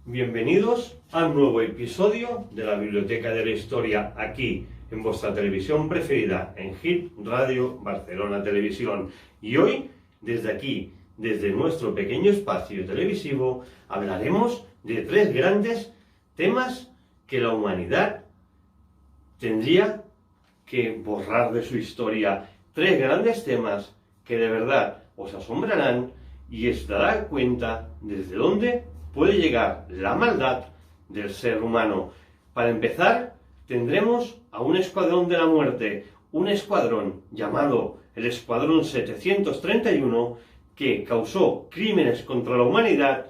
Bienvenidos a un nuevo episodio de la Biblioteca de la Historia aquí en vuestra televisión preferida, en Hit Radio Barcelona Televisión. Y hoy, desde aquí, desde nuestro pequeño espacio televisivo, hablaremos de tres grandes temas que la humanidad tendría que borrar de su historia. Tres grandes temas que de verdad os asombrarán y os dará cuenta desde dónde puede llegar la maldad del ser humano. Para empezar, tendremos a un escuadrón de la muerte, un escuadrón llamado el Escuadrón 731, que causó crímenes contra la humanidad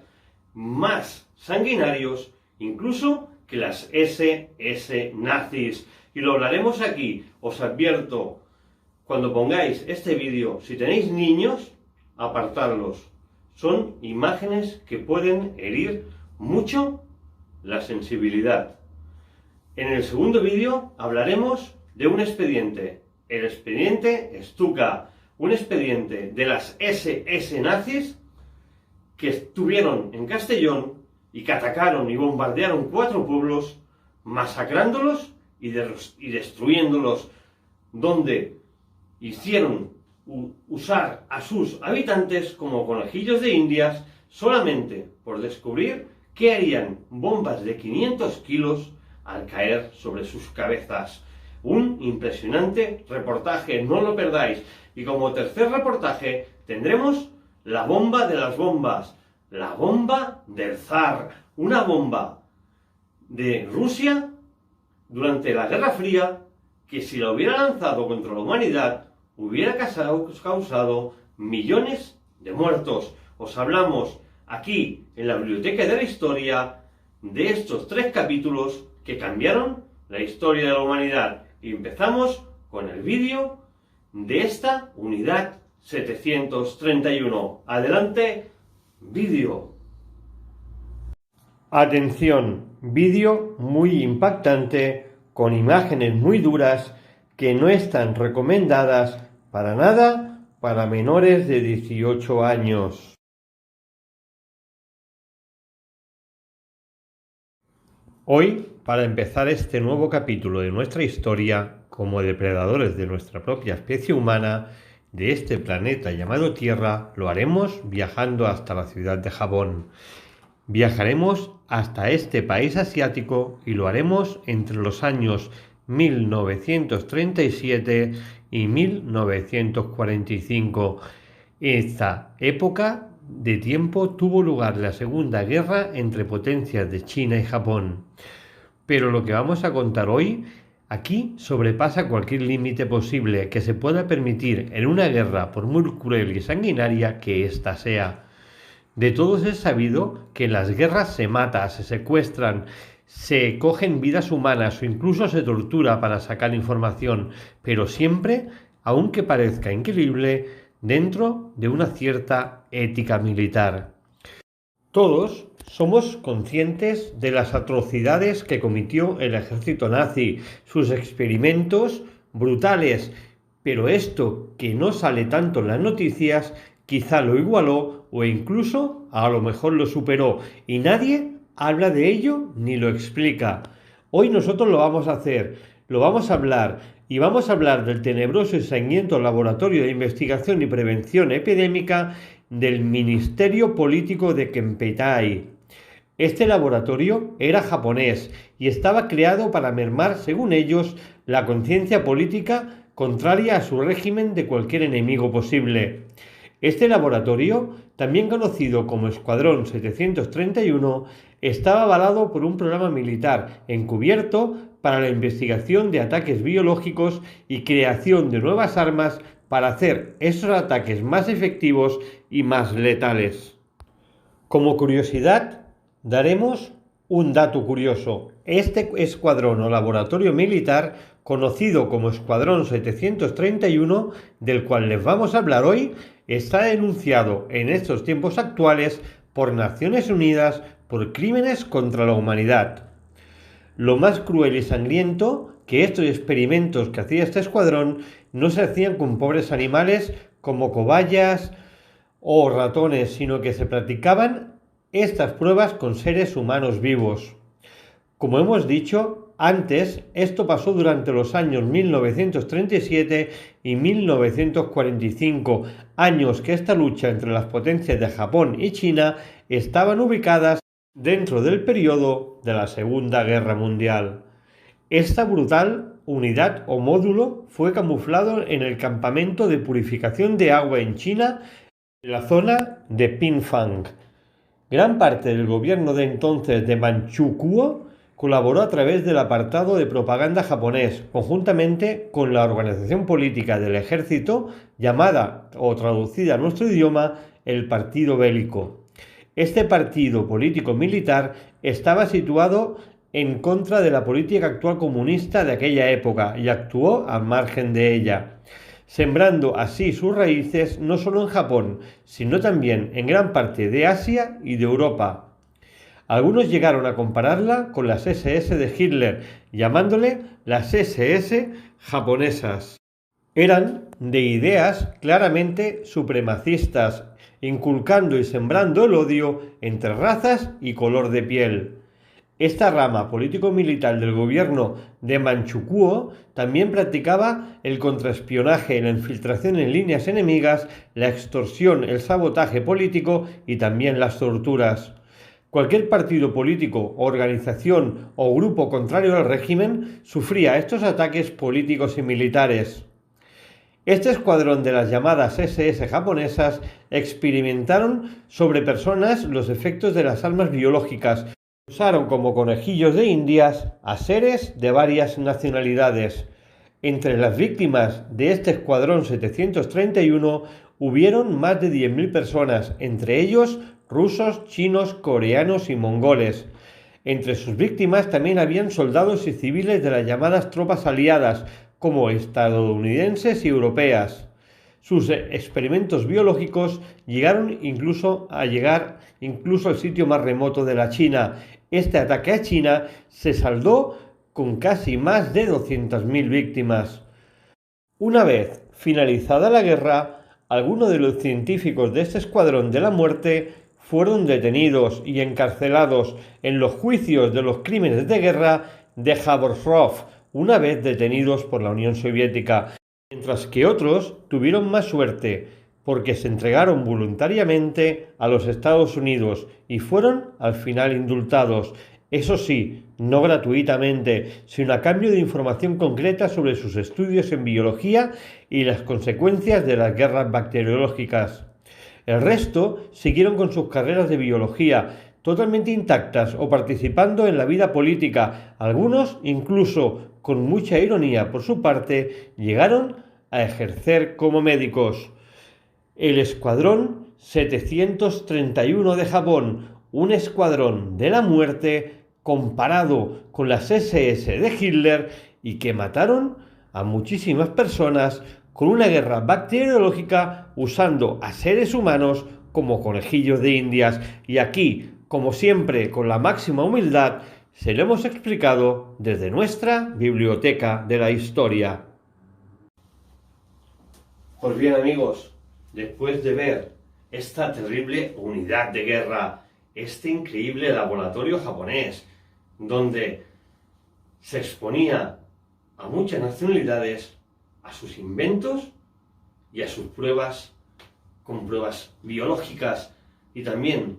más sanguinarios incluso que las SS nazis. Y lo hablaremos aquí. Os advierto, cuando pongáis este vídeo, si tenéis niños, apartarlos. Son imágenes que pueden herir mucho la sensibilidad. En el segundo vídeo hablaremos de un expediente, el expediente Stuka, un expediente de las SS nazis que estuvieron en Castellón y que atacaron y bombardearon 4 pueblos, masacrándolos y destruyéndolos, donde hicieron usar a sus habitantes como conejillos de indias solamente por descubrir que harían bombas de 500 kilos al caer sobre sus cabezas. Un impresionante reportaje, no lo perdáis. Y como tercer reportaje tendremos la bomba de las bombas, la bomba del zar, una bomba de Rusia durante la Guerra Fría que si la hubiera lanzado contra la humanidad hubiera causado millones de muertos. Os hablamos aquí en la Biblioteca de la Historia de estos 3 capítulos que cambiaron la historia de la humanidad. Y empezamos con el vídeo de esta unidad 731. Adelante, vídeo. Atención, vídeo muy impactante, con imágenes muy duras que no están recomendadas para nada para menores de 18 años. Hoy, para empezar este nuevo capítulo de nuestra historia, como depredadores de nuestra propia especie humana, de este planeta llamado Tierra, lo haremos viajando hasta la ciudad de Japón. Viajaremos hasta este país asiático y lo haremos entre los años 1937 y 1945. Esta época de tiempo tuvo lugar la Segunda Guerra entre potencias de China y Japón. Pero lo que vamos a contar hoy aquí sobrepasa cualquier límite posible que se pueda permitir en una guerra, por muy cruel y sanguinaria que ésta sea. De todos es sabido que en las guerras se mata, se secuestran, se cogen vidas humanas o incluso se tortura para sacar información, pero siempre, aunque parezca increíble, dentro de una cierta ética militar. Todos somos conscientes de las atrocidades que cometió el ejército nazi, sus experimentos brutales, pero esto que no sale tanto en las noticias, quizá lo igualó o incluso a lo mejor lo superó, y nadie habla de ello ni lo explica. Hoy nosotros lo vamos a hacer, lo vamos a hablar, y vamos a hablar del tenebroso y sangriento Laboratorio de Investigación y Prevención Epidémica del Ministerio Político de Kempeitai. Este laboratorio era japonés y estaba creado para mermar, según ellos, la conciencia política contraria a su régimen de cualquier enemigo posible. Este laboratorio, también conocido como Escuadrón 731, estaba avalado por un programa militar encubierto para la investigación de ataques biológicos y creación de nuevas armas para hacer esos ataques más efectivos y más letales. Como curiosidad, daremos un dato curioso. Este escuadrón o laboratorio militar, conocido como Escuadrón 731, del cual les vamos a hablar hoy, está denunciado en estos tiempos actuales por Naciones Unidas por crímenes contra la humanidad. Lo más cruel y sangriento que estos experimentos que hacía este escuadrón no se hacían con pobres animales como cobayas o ratones, sino que se practicaban estas pruebas con seres humanos vivos. Como hemos dicho antes, esto pasó durante los años 1937 y 1945, años que esta lucha entre las potencias de Japón y China estaban ubicadas dentro del periodo de la Segunda Guerra Mundial. Esta brutal unidad o módulo fue camuflado en el campamento de purificación de agua en China, en la zona de Pingfang. Gran parte del gobierno de entonces de Manchukuo colaboró a través del apartado de propaganda japonés, conjuntamente con la organización política del ejército llamada o traducida a nuestro idioma el Partido Bélico. Este partido político-militar estaba situado en contra de la política actual comunista de aquella época y actuó al margen de ella, sembrando así sus raíces no solo en Japón, sino también en gran parte de Asia y de Europa. Algunos llegaron a compararla con las SS de Hitler, llamándole las SS japonesas. Eran de ideas claramente supremacistas, inculcando y sembrando el odio entre razas y color de piel. Esta rama político-militar del gobierno de Manchukuo también practicaba el contraespionaje, la infiltración en líneas enemigas, la extorsión, el sabotaje político y también las torturas. Cualquier partido político, organización o grupo contrario al régimen sufría estos ataques políticos y militares. Este escuadrón de las llamadas SS japonesas experimentaron sobre personas los efectos de las armas biológicas. Usaron como conejillos de indias a seres de varias nacionalidades. Entre las víctimas de este escuadrón 731 hubieron más de 10.000 personas, entre ellos rusos, chinos, coreanos y mongoles. Entre sus víctimas también habían soldados y civiles de las llamadas tropas aliadas, como estadounidenses y europeas. Sus experimentos biológicos llegaron incluso al sitio más remoto de la China. Este ataque a China se saldó con casi más de 200.000 víctimas. Una vez finalizada la guerra, algunos de los científicos de este escuadrón de la muerte fueron detenidos y encarcelados en los juicios de los crímenes de guerra de Khabarovsk, una vez detenidos por la Unión Soviética, mientras que otros tuvieron más suerte porque se entregaron voluntariamente a los Estados Unidos y fueron al final indultados. Eso sí, no gratuitamente, sino a cambio de información concreta sobre sus estudios en biología y las consecuencias de las guerras bacteriológicas. El resto siguieron con sus carreras de biología, totalmente intactas o participando en la vida política. Algunos, incluso con mucha ironía por su parte, llegaron a ejercer como médicos. El Escuadrón 731 de Japón, un escuadrón de la muerte comparado con las SS de Hitler y que mataron a muchísimas personas con una guerra bacteriológica usando a seres humanos como conejillos de indias. Y aquí, como siempre, con la máxima humildad, se lo hemos explicado desde nuestra biblioteca de la historia. Pues bien, amigos, después de ver esta terrible unidad de guerra, este increíble laboratorio japonés, donde se exponía a muchas nacionalidades, a sus inventos y a sus pruebas, con pruebas biológicas y también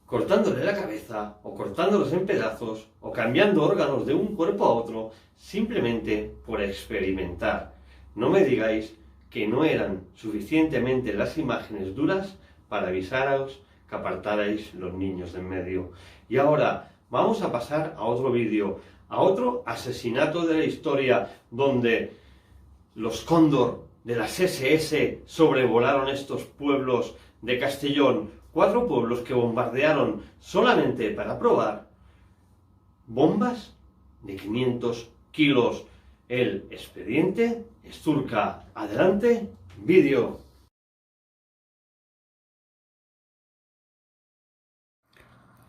cortándole la cabeza o cortándolos en pedazos o cambiando órganos de un cuerpo a otro simplemente por experimentar. No me digáis que no eran suficientemente las imágenes duras para avisaros que apartarais los niños de en medio. Y ahora vamos a pasar a otro vídeo, a otro asesinato de la historia donde los Cóndor de las SS sobrevolaron estos pueblos de Castellón, 4 pueblos que bombardearon solamente para probar bombas de 500 kilos. El expediente Sturka. Adelante, vídeo.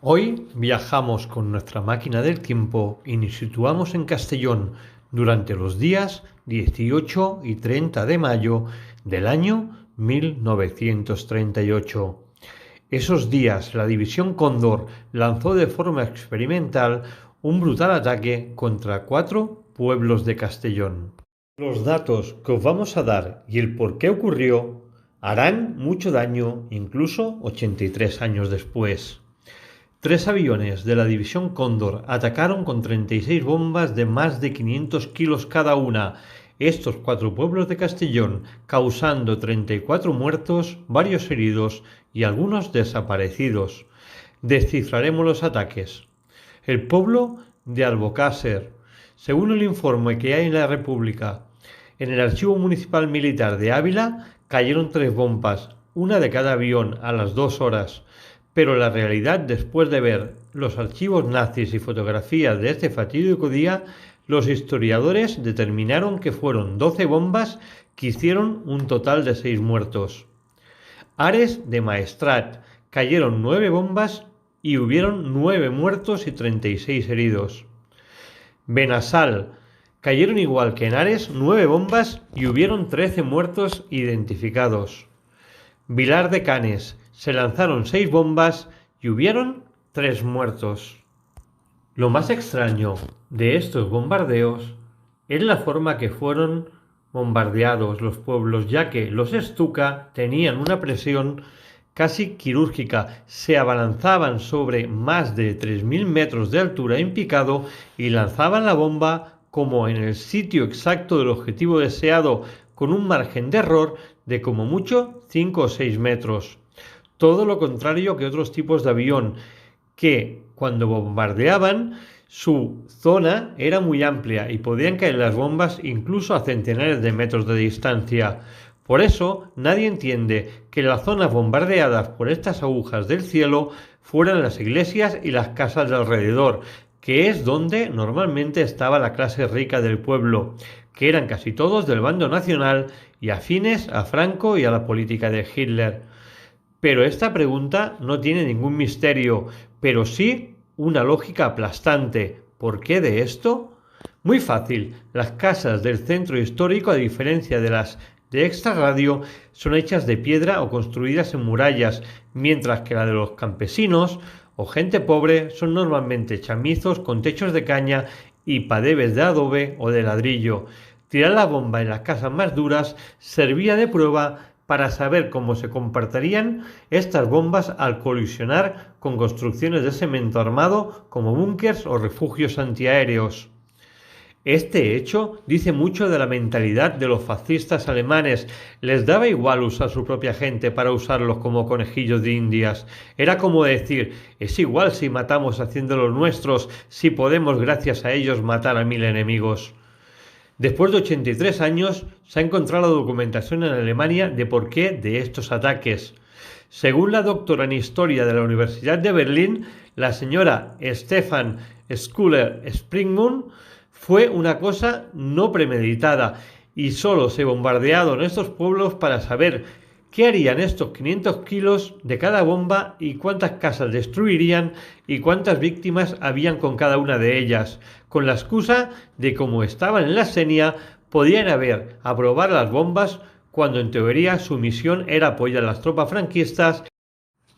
Hoy viajamos con nuestra máquina del tiempo y nos situamos en Castellón durante los días 18 y 30 de mayo del año 1938. Esos días la División Cóndor lanzó de forma experimental un brutal ataque contra 4 pueblos de Castellón. Los datos que os vamos a dar y el por qué ocurrió harán mucho daño incluso 83 años después. 3 aviones de la División Cóndor atacaron con 36 bombas de más de 500 kilos cada una estos 4 pueblos de Castellón, causando 34 muertos, varios heridos y algunos desaparecidos. Descifraremos los ataques. El pueblo de Albocácer. Según el informe que hay en la República, en el Archivo Municipal Militar de Ávila cayeron 3 bombas, una de cada avión a las 2 horas. Pero la realidad, después de ver los archivos nazis y fotografías de este fatídico día, los historiadores determinaron que fueron 12 bombas que hicieron un total de 6 muertos. Ares de Maestrat, cayeron 9 bombas y hubieron 9 muertos y 36 heridos. Benassal, cayeron igual que en Ares 9 bombas y hubieron 13 muertos identificados. Vilar de Canes, se lanzaron 6 bombas y hubieron 3 muertos. Lo más extraño de estos bombardeos es la forma que fueron bombardeados los pueblos, ya que los Stuka tenían una presión casi quirúrgica, se abalanzaban sobre más de 3.000 metros de altura en picado y lanzaban la bomba como en el sitio exacto del objetivo deseado, con un margen de error de como mucho 5 o 6 metros. Todo lo contrario que otros tipos de avión, que cuando bombardeaban su zona era muy amplia y podían caer las bombas incluso a centenares de metros de distancia. Por eso nadie entiende que las zonas bombardeadas por estas agujas del cielo fueran las iglesias y las casas de alrededor, que es donde normalmente estaba la clase rica del pueblo, que eran casi todos del bando nacional y afines a Franco y a la política de Hitler. Pero esta pregunta no tiene ningún misterio, pero sí una lógica aplastante. ¿Por qué de esto? Muy fácil, las casas del centro histórico, a diferencia de las de extrarradio, son hechas de piedra o construidas en murallas, mientras que las de los campesinos o gente pobre son normalmente chamizos con techos de caña y paredes de adobe o de ladrillo. Tirar la bomba en las casas más duras servía de prueba para saber cómo se comportarían estas bombas al colisionar con construcciones de cemento armado como búnkers o refugios antiaéreos. Este hecho dice mucho de la mentalidad de los fascistas alemanes. Les daba igual usar su propia gente para usarlos como conejillos de indias. Era como decir, es igual si matamos haciendo los nuestros, si podemos gracias a ellos matar a 1000 enemigos. Después de 83 años, se ha encontrado la documentación en Alemania de por qué de estos ataques. Según la doctora en Historia de la Universidad de Berlín, la señora Stefan Schuller-Springmann, fue una cosa no premeditada y solo se bombardearon estos pueblos para saber qué harían estos 500 kilos de cada bomba y cuántas casas destruirían y cuántas víctimas habían con cada una de ellas, con la excusa de como estaban en la Senia podían haber a probar las bombas cuando en teoría su misión era apoyar a las tropas franquistas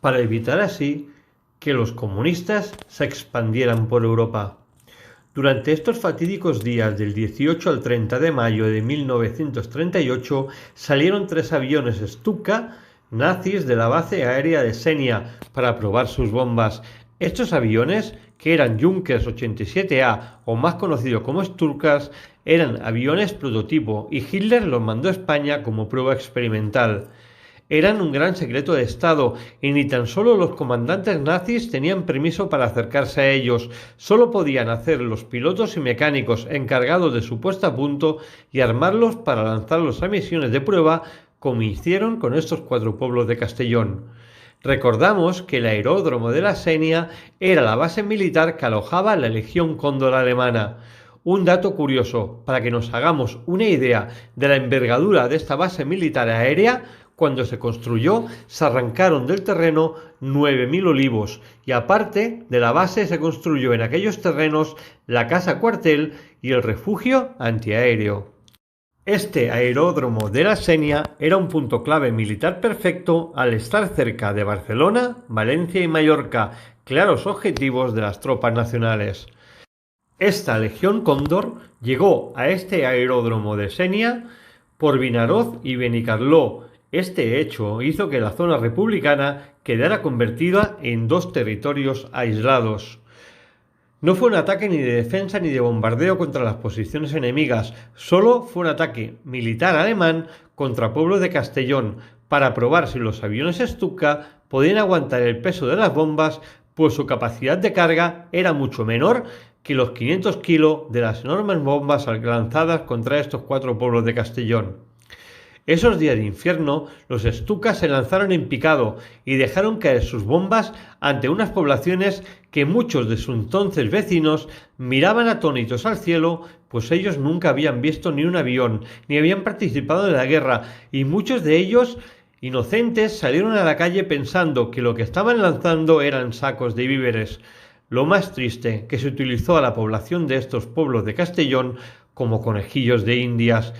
para evitar así que los comunistas se expandieran por Europa. Durante estos fatídicos días del 18 al 30 de mayo de 1938 salieron 3 aviones Stuka nazis de la base aérea de Senia para probar sus bombas. Estos aviones, que eran Junkers 87A o más conocidos como Stukas, eran aviones prototipo y Hitler los mandó a España como prueba experimental. Eran un gran secreto de Estado y ni tan solo los comandantes nazis tenían permiso para acercarse a ellos, solo podían hacer los pilotos y mecánicos encargados de su puesta a punto y armarlos para lanzarlos a misiones de prueba como hicieron con estos 4 pueblos de Castellón. Recordamos que el aeródromo de la Senia era la base militar que alojaba la Legión Cóndor alemana. Un dato curioso, para que nos hagamos una idea de la envergadura de esta base militar aérea, cuando se construyó, se arrancaron del terreno 9.000 olivos y aparte de la base se construyó en aquellos terrenos la casa cuartel y el refugio antiaéreo. Este aeródromo de la Sénia era un punto clave militar perfecto al estar cerca de Barcelona, Valencia y Mallorca, claros objetivos de las tropas nacionales. Esta Legión Cóndor llegó a este aeródromo de Sénia por Vinaroz y Benicarló. Este hecho hizo que la zona republicana quedara convertida en dos territorios aislados. No fue un ataque ni de defensa ni de bombardeo contra las posiciones enemigas, solo fue un ataque militar alemán contra pueblos de Castellón para probar si los aviones Stuka podían aguantar el peso de las bombas, pues su capacidad de carga era mucho menor que los 500 kilos de las enormes bombas lanzadas contra estos 4 pueblos de Castellón. Esos días de infierno, los Stukas se lanzaron en picado y dejaron caer sus bombas ante unas poblaciones que muchos de sus entonces vecinos miraban atónitos al cielo, pues ellos nunca habían visto ni un avión, ni habían participado en la guerra, y muchos de ellos, inocentes, salieron a la calle pensando que lo que estaban lanzando eran sacos de víveres. Lo más triste, que se utilizó a la población de estos pueblos de Castellón como conejillos de indias.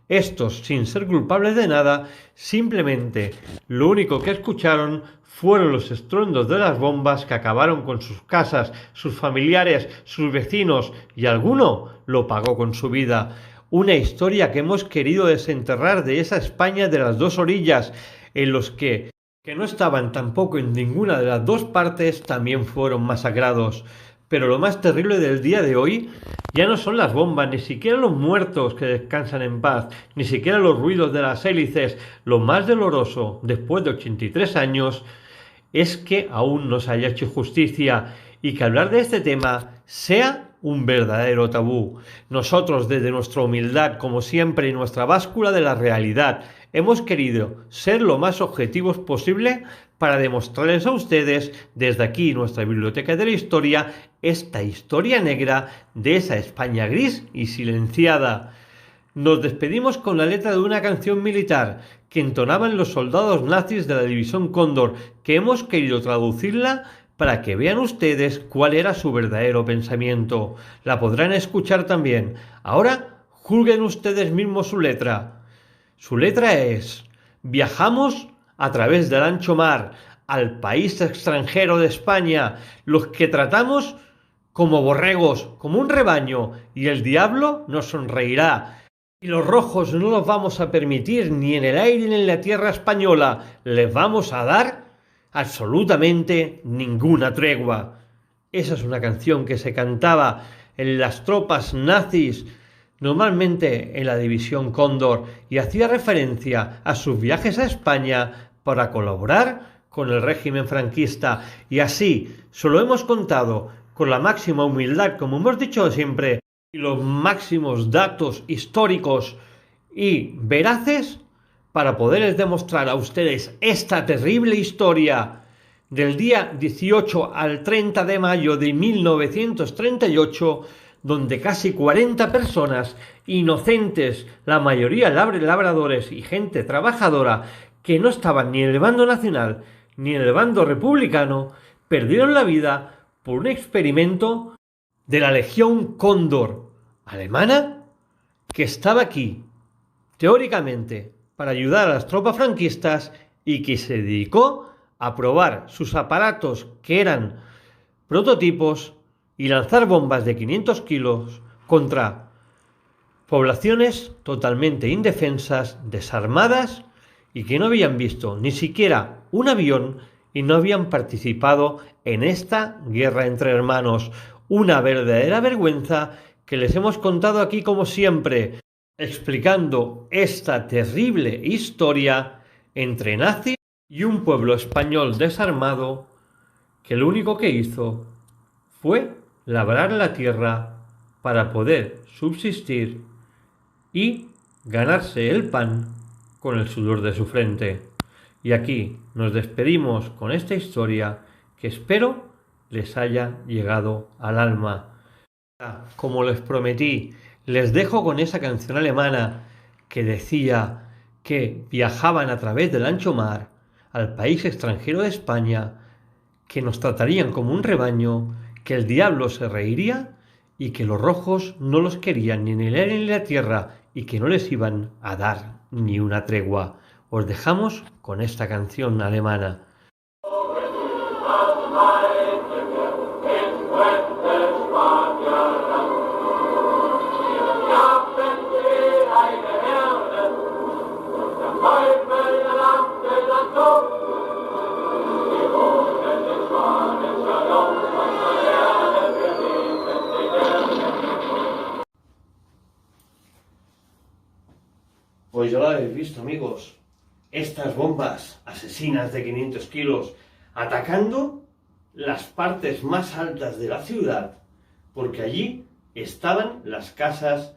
Estos, sin ser culpables de nada, simplemente lo único que escucharon fueron los estruendos de las bombas que acabaron con sus casas, sus familiares, sus vecinos, y alguno lo pagó con su vida. Una historia que hemos querido desenterrar de esa España de las dos orillas, en los que no estaban tampoco en ninguna de las dos partes, también fueron masacrados. Pero lo más terrible del día de hoy ya no son las bombas, ni siquiera los muertos que descansan en paz, ni siquiera los ruidos de las hélices. Lo más doloroso, después de 83 años, es que aún no se haya hecho justicia y que hablar de este tema sea un verdadero tabú. Nosotros, desde nuestra humildad, como siempre, y nuestra báscula de la realidad, hemos querido ser lo más objetivos posible para demostrarles a ustedes, desde aquí, nuestra Biblioteca de la Historia, esta historia negra de esa España gris y silenciada. Nos despedimos con la letra de una canción militar que entonaban los soldados nazis de la División Cóndor, que hemos querido traducirla para que vean ustedes cuál era su verdadero pensamiento. La podrán escuchar también. Ahora, juzguen ustedes mismos su letra. Su letra es: viajamos a través del ancho mar al país extranjero de España, los que tratamos como borregos, como un rebaño, y el diablo nos sonreirá. Y los rojos no los vamos a permitir ni en el aire ni en la tierra española. Les vamos a dar absolutamente ninguna tregua. Esa es una canción que se cantaba en las tropas nazis, normalmente en la División Cóndor, y hacía referencia a sus viajes a España para colaborar con el régimen franquista. Y así se lo hemos contado con la máxima humildad, como hemos dicho siempre, y los máximos datos históricos y veraces para poderles demostrar a ustedes esta terrible historia del día 18 al 30 de mayo de 1938, donde casi 40 personas inocentes, la mayoría labradores y gente trabajadora que no estaban ni en el bando nacional ni en el bando republicano, perdieron la vida por un experimento de la Legión Cóndor alemana, que estaba aquí, teóricamente, para ayudar a las tropas franquistas, y que se dedicó a probar sus aparatos, que eran prototipos, y lanzar bombas de 500 kilos contra poblaciones totalmente indefensas, desarmadas, y que no habían visto ni siquiera un avión y no habían participado en esta guerra entre hermanos. Una verdadera vergüenza que les hemos contado aquí, como siempre, explicando esta terrible historia entre nazis y un pueblo español desarmado que lo único que hizo fue labrar la tierra para poder subsistir y ganarse el pan con el sudor de su frente. Y aquí nos despedimos con esta historia que espero les haya llegado al alma. Como les prometí, les dejo con esa canción alemana que decía que viajaban a través del ancho mar al país extranjero de España, que nos tratarían como un rebaño, que el diablo se reiría y que los rojos no los querían ni en el aire ni en la tierra y que no les iban a dar ni una tregua. Os dejamos con esta canción alemana. Pues ya lo habéis visto, amigos. Estas bombas asesinas de 500 kilos atacando las partes más altas de la ciudad, porque allí estaban las casas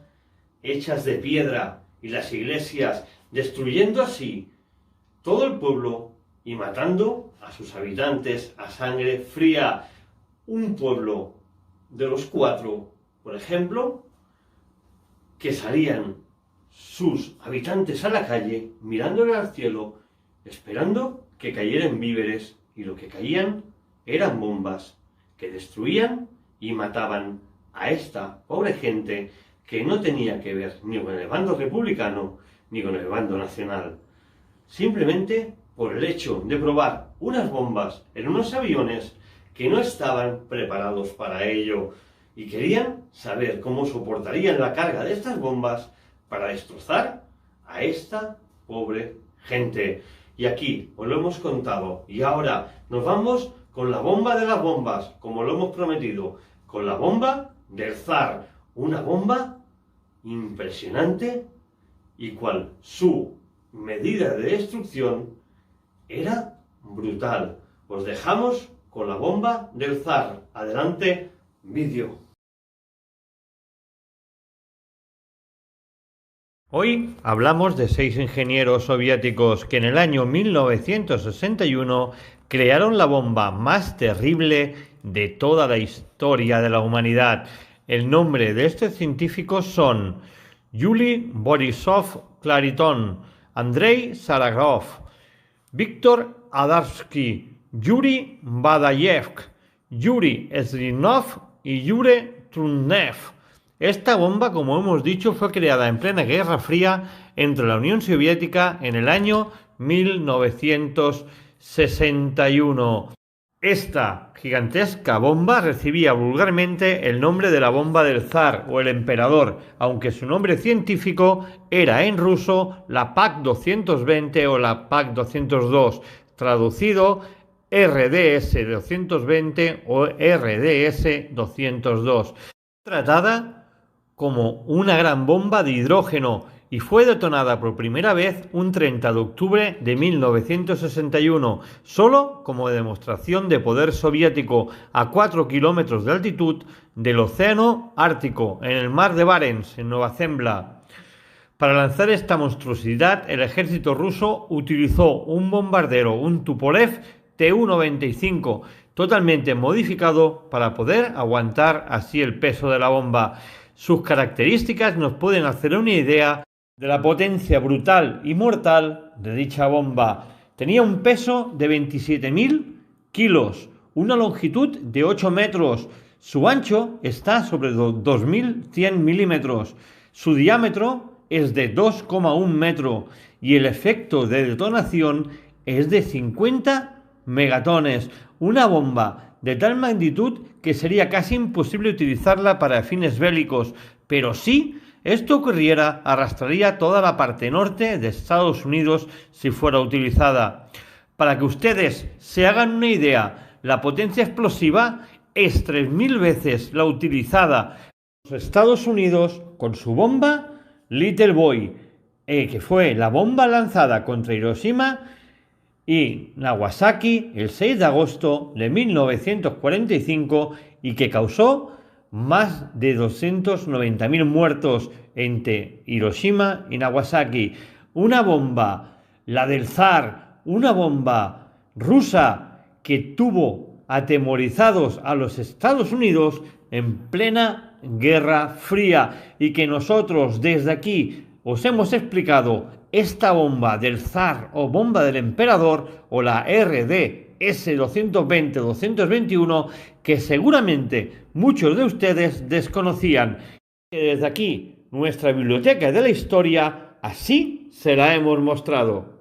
hechas de piedra y las iglesias, destruyendo así todo el pueblo y matando a sus habitantes a sangre fría. Un pueblo de los 4, por ejemplo, que salían sus habitantes a la calle, mirándole al cielo, esperando que cayeran víveres, y lo que caían eran bombas que destruían y mataban a esta pobre gente que no tenía que ver ni con el bando republicano ni con el bando nacional. Simplemente por el hecho de probar unas bombas en unos aviones que no estaban preparados para ello y querían saber cómo soportarían la carga de estas bombas para destrozar a esta pobre gente. Y aquí os lo hemos contado. Y ahora nos vamos con la bomba de las bombas, como lo hemos prometido, con la bomba del zar. Una bomba impresionante y cual su medida de destrucción era brutal. Os dejamos con la bomba del zar. Adelante, vídeo. Hoy hablamos de 6 ingenieros soviéticos que en el año 1961 crearon la bomba más terrible de toda la historia de la humanidad. El nombre de estos científicos son Yuri Borisov Khariton, Andrei Saragov, Víctor Adarsky, Yuri Badayev, Yuri Slinov y Yuri Trudnev. Esta bomba, como hemos dicho, fue creada en plena Guerra Fría entre la Unión Soviética en el año 1961. Esta gigantesca bomba recibía vulgarmente el nombre de la bomba del zar o el emperador, aunque su nombre científico era en ruso la PAK-220 o la PAK-202, traducido RDS-220 o RDS-202. Tratada como una gran bomba de hidrógeno y fue detonada por primera vez un 30 de octubre de 1961, solo como demostración de poder soviético a 4 kilómetros de altitud del Océano Ártico, en el mar de Barents, en Nueva Zembla. Para lanzar esta monstruosidad, el ejército ruso utilizó un bombardero, un Tupolev Tu-95, totalmente modificado para poder aguantar así el peso de la bomba. Sus características nos pueden hacer una idea de la potencia brutal y mortal de dicha bomba. Tenía un peso de 27.000 kilos, una longitud de 8 metros, su ancho está sobre 2.100 milímetros, su diámetro es de 2,1 metros y el efecto de detonación es de 50 megatones, una bomba de tal magnitud que sería casi imposible utilizarla para fines bélicos, pero si esto ocurriera, arrastraría toda la parte norte de Estados Unidos si fuera utilizada. Para que ustedes se hagan una idea, la potencia explosiva es 3.000 veces la utilizada en los Estados Unidos con su bomba Little Boy, que fue la bomba lanzada contra Hiroshima y Nagasaki el 6 de agosto de 1945 y que causó más de 290.000 muertos entre Hiroshima y Nagasaki. Una bomba, la del zar, una bomba rusa que tuvo atemorizados a los Estados Unidos en plena Guerra Fría y que nosotros desde aquí os hemos explicado esta bomba del zar o bomba del emperador o la RDS S220-221 que seguramente muchos de ustedes desconocían. Y desde aquí, nuestra biblioteca de la historia, así se la hemos mostrado.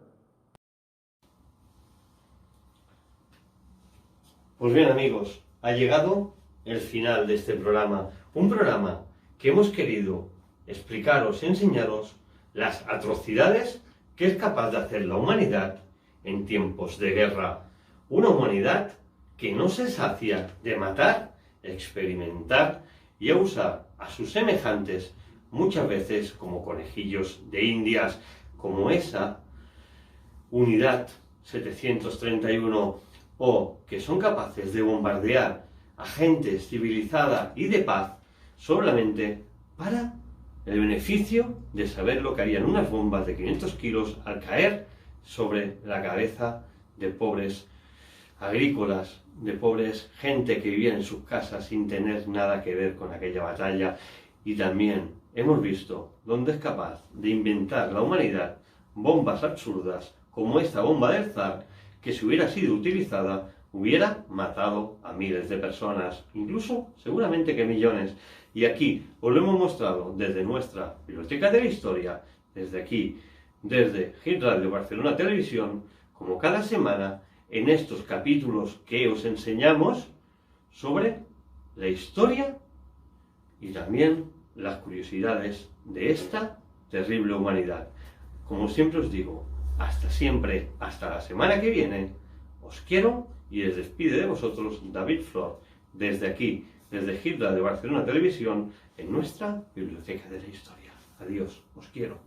Pues bien, amigos, ha llegado el final de este programa. Un programa que hemos querido explicaros y enseñaros las atrocidades que es capaz de hacer la humanidad en tiempos de guerra. Una humanidad que no se sacia de matar, experimentar y usar a sus semejantes muchas veces como conejillos de indias, como esa unidad 731, o que son capaces de bombardear a gente civilizada y de paz solamente para el beneficio de saber lo que harían unas bombas de 500 kilos al caer sobre la cabeza de pobres agrícolas, de pobres gente que vivía en sus casas sin tener nada que ver con aquella batalla. Y también hemos visto dónde es capaz de inventar la humanidad bombas absurdas como esta bomba del zar, que si hubiera sido utilizada hubiera matado a miles de personas, incluso seguramente que millones. Y aquí os lo hemos mostrado desde nuestra biblioteca de la historia, desde aquí, desde Hit Radio Barcelona Televisión, como cada semana en estos capítulos que os enseñamos sobre la historia y también las curiosidades de esta terrible humanidad. Como siempre os digo, hasta siempre, hasta la semana que viene, os quiero y les despide de vosotros David Flor, desde aquí, desde Hit Radio Barcelona Televisión, en nuestra biblioteca de la historia. Adiós, os quiero.